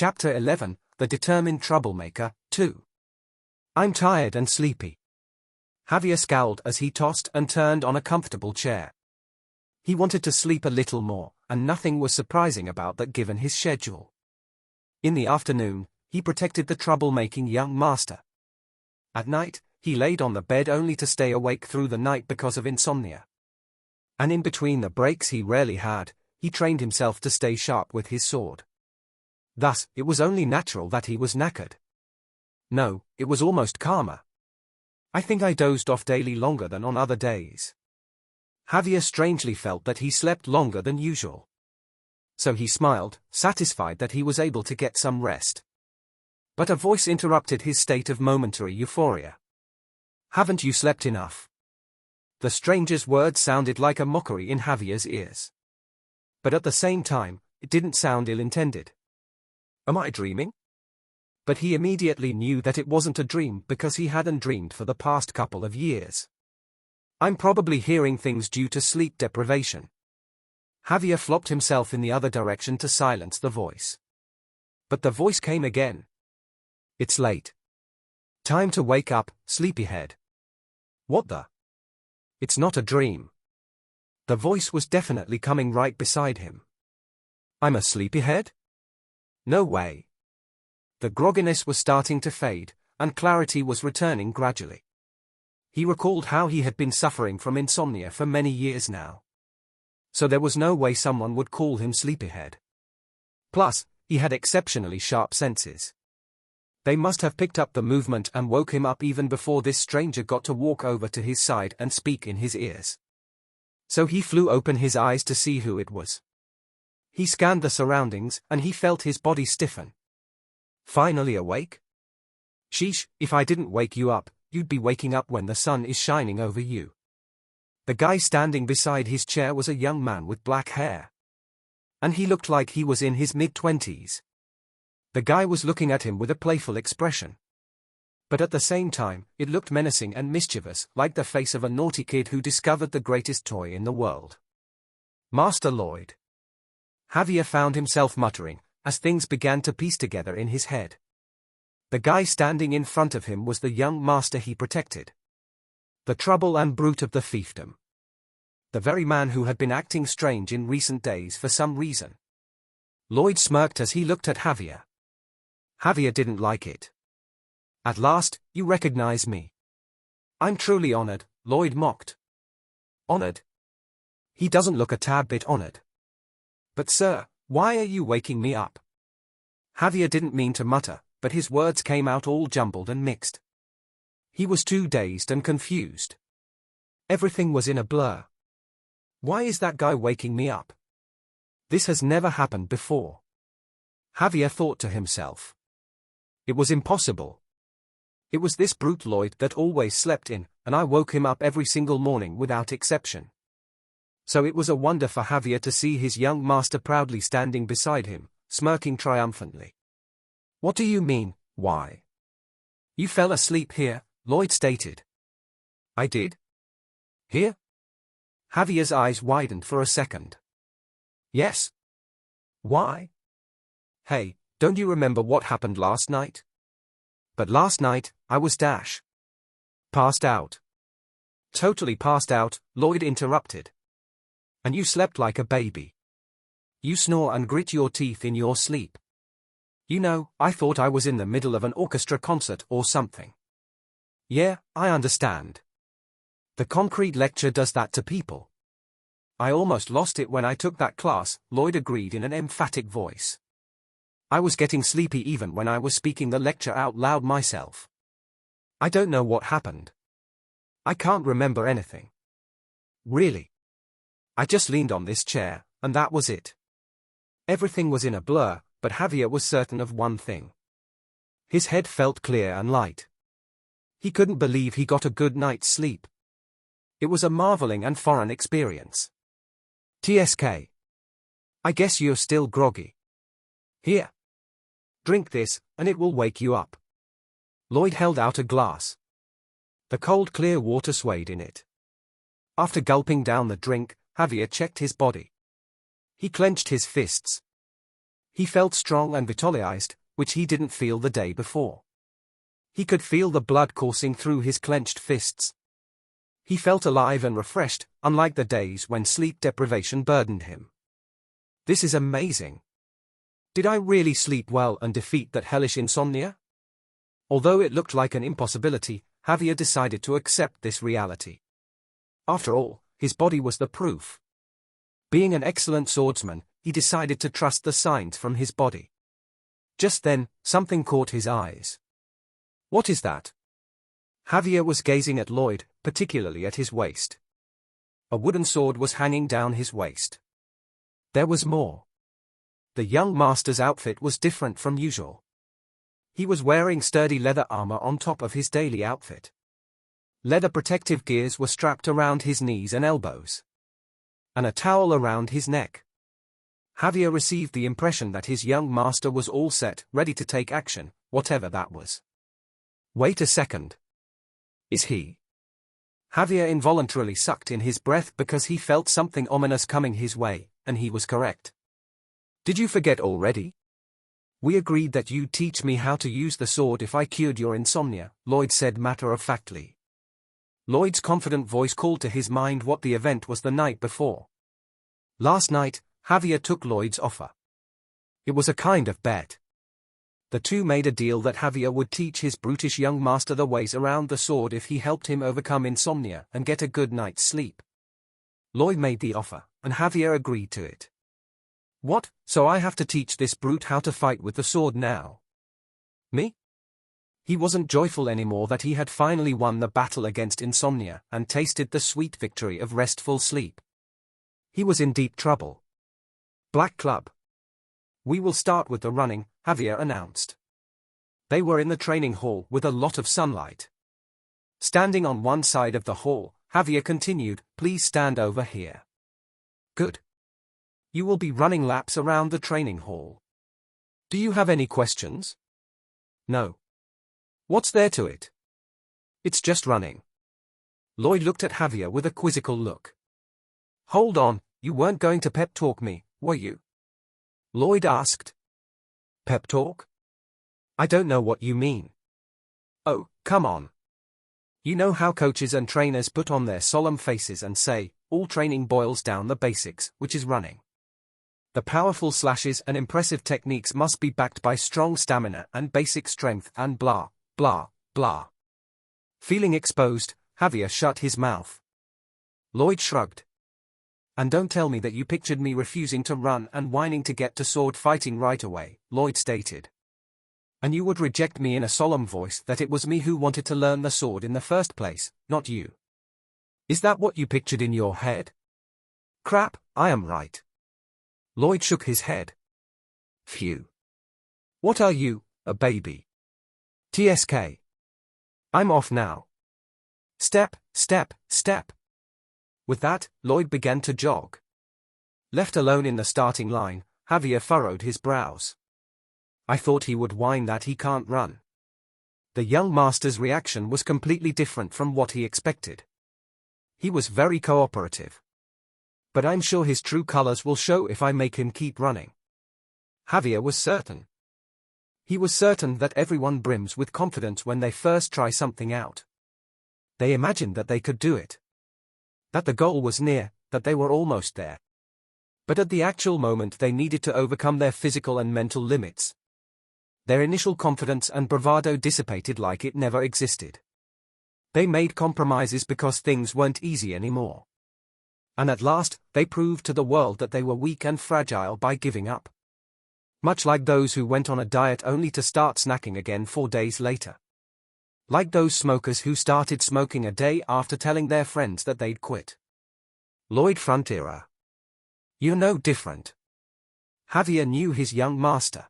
Chapter 11, The Determined Troublemaker, 2. I'm tired and sleepy. Javier scowled as he tossed and turned on a comfortable chair. He wanted to sleep a little more, and nothing was surprising about that given his schedule. In the afternoon, he protected the troublemaking young master. At night, he laid on the bed only to stay awake through the night because of insomnia. And in between the breaks he rarely had, he trained himself to stay sharp with his sword. Thus, it was only natural that he was knackered. No, it was almost calmer. I think I dozed off daily longer than on other days. Javier strangely felt that he slept longer than usual. So he smiled, satisfied that he was able to get some rest. But a voice interrupted his state of momentary euphoria. Haven't you slept enough? The stranger's words sounded like a mockery in Javier's ears. But at the same time, it didn't sound ill-intended. Am I dreaming? But he immediately knew that it wasn't a dream because he hadn't dreamed for the past couple of years. I'm probably hearing things due to sleep deprivation. Javier flopped himself in the other direction to silence the voice. But the voice came again. It's late. Time to wake up, sleepyhead. What the? It's not a dream. The voice was definitely coming right beside him. I'm a sleepyhead? No way. The grogginess was starting to fade, and clarity was returning gradually. He recalled how he had been suffering from insomnia for many years now. So there was no way someone would call him sleepyhead. Plus, he had exceptionally sharp senses. They must have picked up the movement and woke him up even before this stranger got to walk over to his side and speak in his ears. So he flew open his eyes to see who it was. He scanned the surroundings, and he felt his body stiffen. Finally awake? Sheesh, if I didn't wake you up, you'd be waking up when the sun is shining over you. The guy standing beside his chair was a young man with black hair. And he looked like he was in his mid-20s. The guy was looking at him with a playful expression. But at the same time, it looked menacing and mischievous, like the face of a naughty kid who discovered the greatest toy in the world. Master Lloyd. Javier found himself muttering, as things began to piece together in his head. The guy standing in front of him was the young master he protected. The trouble and brute of the fiefdom. The very man who had been acting strange in recent days for some reason. Lloyd smirked as he looked at Javier. Javier didn't like it. At last, you recognize me. I'm truly honored, Lloyd mocked. Honored? He doesn't look a tad bit honored. But sir, why are you waking me up? Javier didn't mean to mutter, but his words came out all jumbled and mixed. He was too dazed and confused. Everything was in a blur. Why is that guy waking me up? This has never happened before. Javier thought to himself. It was impossible. It was this brute Lloyd that always slept in, and I woke him up every single morning without exception. So it was a wonder for Javier to see his young master proudly standing beside him, smirking triumphantly. What do you mean, why? You fell asleep here, Lloyd stated. I did? Here? Javier's eyes widened for a second. Yes. Why? Hey, don't you remember what happened last night? But last night, I was passed out. Totally passed out, Lloyd interrupted. And you slept like a baby. You snore and grit your teeth in your sleep. You know, I thought I was in the middle of an orchestra concert or something. Yeah, I understand. The concrete lecture does that to people. I almost lost it when I took that class, Lloyd agreed in an emphatic voice. I was getting sleepy even when I was speaking the lecture out loud myself. I don't know what happened. I can't remember anything. Really. I just leaned on this chair, and that was it. Everything was in a blur, but Javier was certain of one thing. His head felt clear and light. He couldn't believe he got a good night's sleep. It was a marveling and foreign experience. TSK. I guess you're still groggy. Here. Drink this, and it will wake you up. Lloyd held out a glass. The cold clear water swayed in it. After gulping down the drink, Javier checked his body. He clenched his fists. He felt strong and vitalized, which he didn't feel the day before. He could feel the blood coursing through his clenched fists. He felt alive and refreshed, unlike the days when sleep deprivation burdened him. This is amazing. Did I really sleep well and defeat that hellish insomnia? Although it looked like an impossibility, Javier decided to accept this reality. After all, his body was the proof. Being an excellent swordsman, he decided to trust the signs from his body. Just then, something caught his eyes. What is that? Javier was gazing at Lloyd, particularly at his waist. A wooden sword was hanging down his waist. There was more. The young master's outfit was different from usual. He was wearing sturdy leather armor on top of his daily outfit. Leather protective gears were strapped around his knees and elbows. And a towel around his neck. Javier received the impression that his young master was all set, ready to take action, whatever that was. Wait a second. Is he? Javier involuntarily sucked in his breath because he felt something ominous coming his way, and he was correct. Did you forget already? We agreed that you'd teach me how to use the sword if I cured your insomnia, Lloyd said matter-of-factly. Lloyd's confident voice called to his mind what the event was the night before. Last night, Javier took Lloyd's offer. It was a kind of bet. The two made a deal that Javier would teach his brutish young master the ways around the sword if he helped him overcome insomnia and get a good night's sleep. Lloyd made the offer, and Javier agreed to it. What, so I have to teach this brute how to fight with the sword now? Me? He wasn't joyful anymore that he had finally won the battle against insomnia and tasted the sweet victory of restful sleep. He was in deep trouble. Black Club. We will start with the running, Javier announced. They were in the training hall with a lot of sunlight. Standing on one side of the hall, Javier continued, please stand over here. Good. You will be running laps around the training hall. Do you have any questions? No. What's there to it? It's just running. Lloyd looked at Javier with a quizzical look. Hold on, you weren't going to pep talk me, were you? Lloyd asked. Pep talk? I don't know what you mean. Oh, come on. You know how coaches and trainers put on their solemn faces and say, all training boils down the basics, which is running. The powerful slashes and impressive techniques must be backed by strong stamina and basic strength and blah, blah, blah. Feeling exposed, Javier shut his mouth. Lloyd shrugged. And don't tell me that you pictured me refusing to run and whining to get to sword fighting right away, Lloyd stated. And you would reject me in a solemn voice that it was me who wanted to learn the sword in the first place, not you. Is that what you pictured in your head? Crap, I am right. Lloyd shook his head. Phew. What are you, a baby? TSK. I'm off now. Step, step, step. With that, Lloyd began to jog. Left alone in the starting line, Javier furrowed his brows. I thought he would whine that he can't run. The young master's reaction was completely different from what he expected. He was very cooperative. But I'm sure his true colors will show if I make him keep running. Javier was certain. He was certain that everyone brims with confidence when they first try something out. They imagined that they could do it. That the goal was near, that they were almost there. But at the actual moment they needed to overcome their physical and mental limits. Their initial confidence and bravado dissipated like it never existed. They made compromises because things weren't easy anymore. And at last, they proved to the world that they were weak and fragile by giving up. Much like those who went on a diet only to start snacking again 4 days later. Like those smokers who started smoking a day after telling their friends that they'd quit. Lloyd Frontiera. You're no different. Javier knew his young master.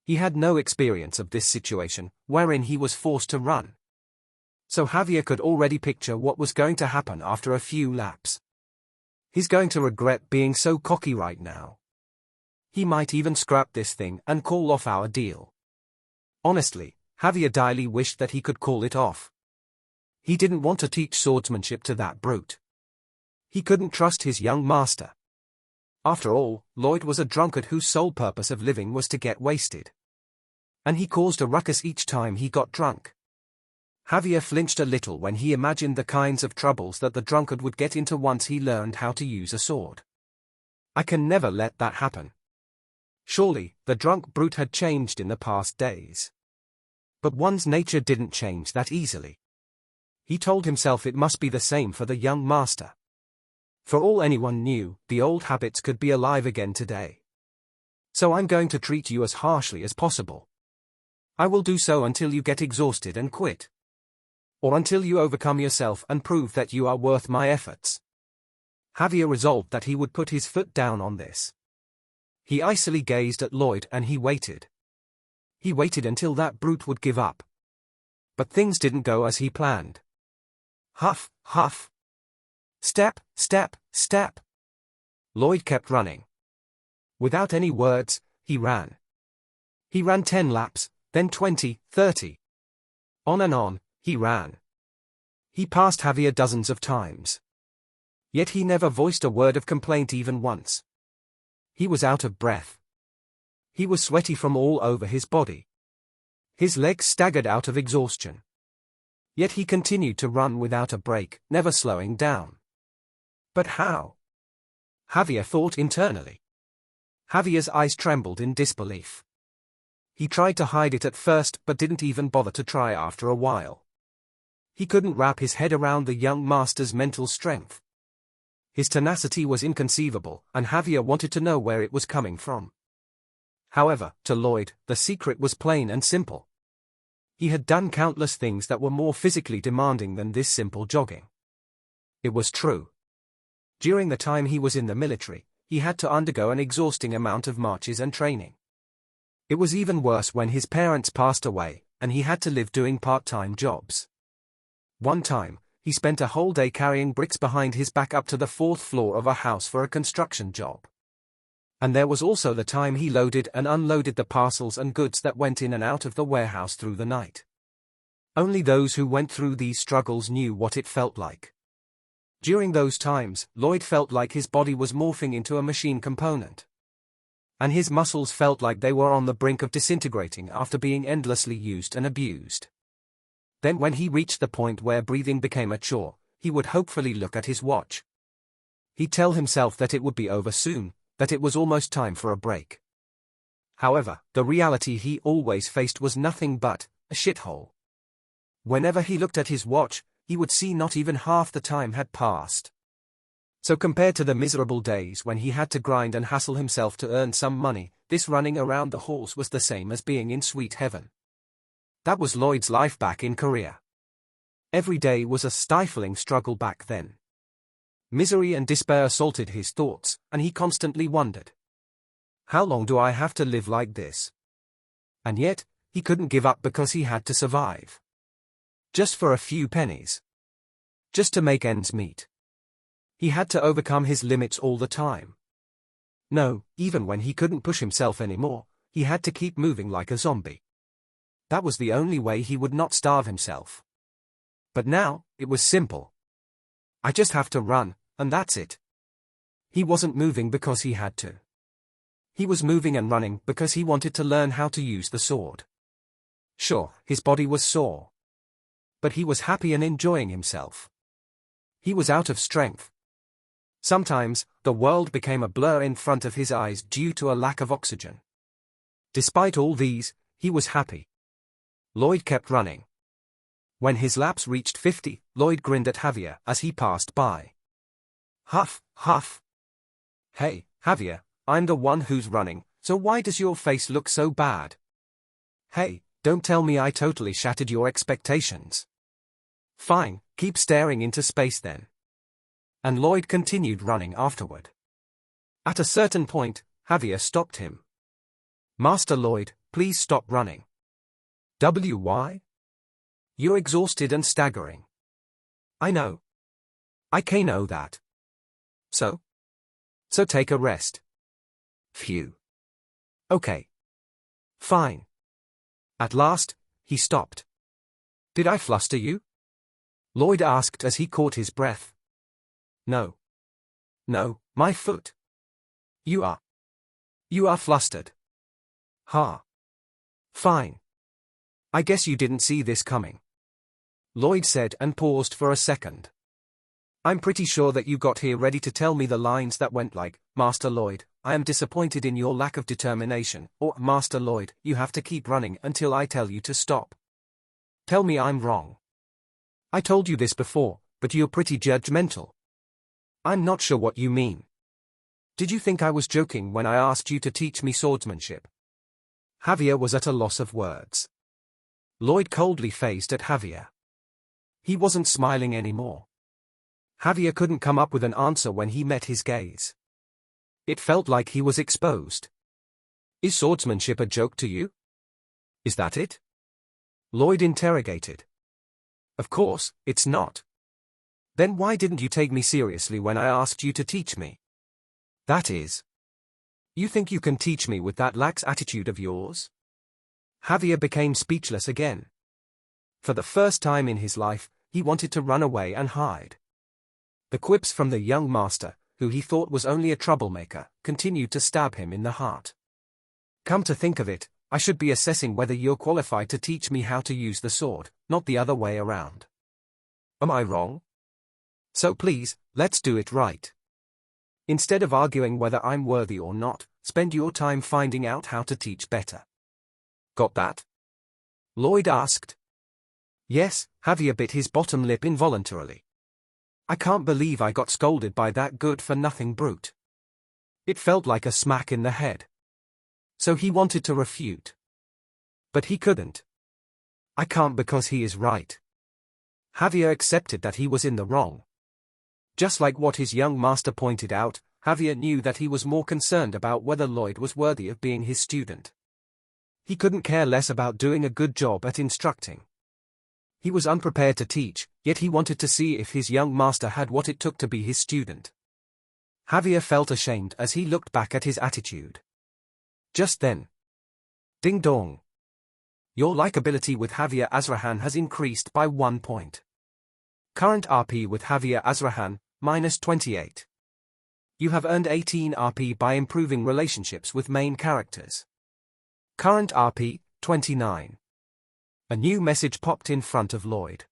He had no experience of this situation, wherein he was forced to run. So Javier could already picture what was going to happen after a few laps. He's going to regret being so cocky right now. He might even scrap this thing and call off our deal. Honestly, Javier daily wished that he could call it off. He didn't want to teach swordsmanship to that brute. He couldn't trust his young master. After all, Lloyd was a drunkard whose sole purpose of living was to get wasted. And he caused a ruckus each time he got drunk. Javier flinched a little when he imagined the kinds of troubles that the drunkard would get into once he learned how to use a sword. I can never let that happen. Surely, the drunk brute had changed in the past days. But one's nature didn't change that easily. He told himself it must be the same for the young master. For all anyone knew, the old habits could be alive again today. So I'm going to treat you as harshly as possible. I will do so until you get exhausted and quit. Or until you overcome yourself and prove that you are worth my efforts. Javier resolved that he would put his foot down on this. He icily gazed at Lloyd and he waited. He waited until that brute would give up. But things didn't go as he planned. Huff, huff. Step, step, step. Lloyd kept running. Without any words, he ran. He ran 10 laps, then 20, 30. On and on, he ran. He passed Javier dozens of times. Yet he never voiced a word of complaint even once. He was out of breath. He was sweaty from all over his body. His legs staggered out of exhaustion. Yet he continued to run without a break, never slowing down. But how? Javier thought internally. Javier's eyes trembled in disbelief. He tried to hide it at first but didn't even bother to try after a while. He couldn't wrap his head around the young master's mental strength. His tenacity was inconceivable, and Javier wanted to know where it was coming from. However, to Lloyd, the secret was plain and simple. He had done countless things that were more physically demanding than this simple jogging. It was true. During the time he was in the military, he had to undergo an exhausting amount of marches and training. It was even worse when his parents passed away, and he had to live doing part-time jobs. One time, he spent a whole day carrying bricks behind his back up to the 4th floor of a house for a construction job. And there was also the time he loaded and unloaded the parcels and goods that went in and out of the warehouse through the night. Only those who went through these struggles knew what it felt like. During those times, Lloyd felt like his body was morphing into a machine component. And his muscles felt like they were on the brink of disintegrating after being endlessly used and abused. Then when he reached the point where breathing became a chore, he would hopefully look at his watch. He'd tell himself that it would be over soon, that it was almost time for a break. However, the reality he always faced was nothing but a shithole. Whenever he looked at his watch, he would see not even half the time had passed. So compared to the miserable days when he had to grind and hassle himself to earn some money, this running around the halls was the same as being in sweet heaven. That was Lloyd's life back in Korea. Every day was a stifling struggle back then. Misery and despair assaulted his thoughts, and he constantly wondered, how long do I have to live like this? And yet, he couldn't give up because he had to survive. Just for a few pennies. Just to make ends meet. He had to overcome his limits all the time. No, even when he couldn't push himself anymore, he had to keep moving like a zombie. That was the only way he would not starve himself. But now, it was simple. I just have to run, and that's it. He wasn't moving because he had to. He was moving and running because he wanted to learn how to use the sword. Sure, his body was sore. But he was happy and enjoying himself. He was out of strength. Sometimes, the world became a blur in front of his eyes due to a lack of oxygen. Despite all these, he was happy. Lloyd kept running. When his laps reached 50, Lloyd grinned at Javier as he passed by. Huff, huff. Hey, Javier, I'm the one who's running, so why does your face look so bad? Hey, don't tell me I totally shattered your expectations. Fine, keep staring into space then. And Lloyd continued running afterward. At a certain point, Javier stopped him. Master Lloyd, please stop running. Why? You're exhausted and staggering. I know. I can know that. So take a rest. Phew. Okay. Fine. At last, he stopped. Did I fluster you? Lloyd asked as he caught his breath. No. No, my foot. You are. You are flustered. Ha. Fine. I guess you didn't see this coming, Lloyd said and paused for a second. I'm pretty sure that you got here ready to tell me the lines that went like, Master Lloyd, I am disappointed in your lack of determination, or Master Lloyd, you have to keep running until I tell you to stop. Tell me I'm wrong. I told you this before, but you're pretty judgmental. I'm not sure what you mean. Did you think I was joking when I asked you to teach me swordsmanship? Javier was at a loss of words. Lloyd coldly faced at Javier. He wasn't smiling anymore. Javier couldn't come up with an answer when he met his gaze. It felt like he was exposed. Is swordsmanship a joke to you? Is that it? Lloyd interrogated. Of course, it's not. Then why didn't you take me seriously when I asked you to teach me? That is. You think you can teach me with that lax attitude of yours? Javier became speechless again. For the first time in his life, he wanted to run away and hide. The quips from the young master, who he thought was only a troublemaker, continued to stab him in the heart. Come to think of it, I should be assessing whether you're qualified to teach me how to use the sword, not the other way around. Am I wrong? So please, let's do it right. Instead of arguing whether I'm worthy or not, spend your time finding out how to teach better. Got that? Lloyd asked. Yes, Javier bit his bottom lip involuntarily. I can't believe I got scolded by that good-for-nothing brute. It felt like a smack in the head. So he wanted to refute. But he couldn't. I can't because he is right. Javier accepted that he was in the wrong. Just like what his young master pointed out, Javier knew that he was more concerned about whether Lloyd was worthy of being his student. He couldn't care less about doing a good job at instructing. He was unprepared to teach, yet he wanted to see if his young master had what it took to be his student. Javier felt ashamed as he looked back at his attitude. Just then. Ding dong. Your likability with Javier Azrahan has increased by 1 point. Current RP with Javier Azrahan, -28. You have earned 18 RP by improving relationships with main characters. Current RP, 29. A new message popped in front of Lloyd.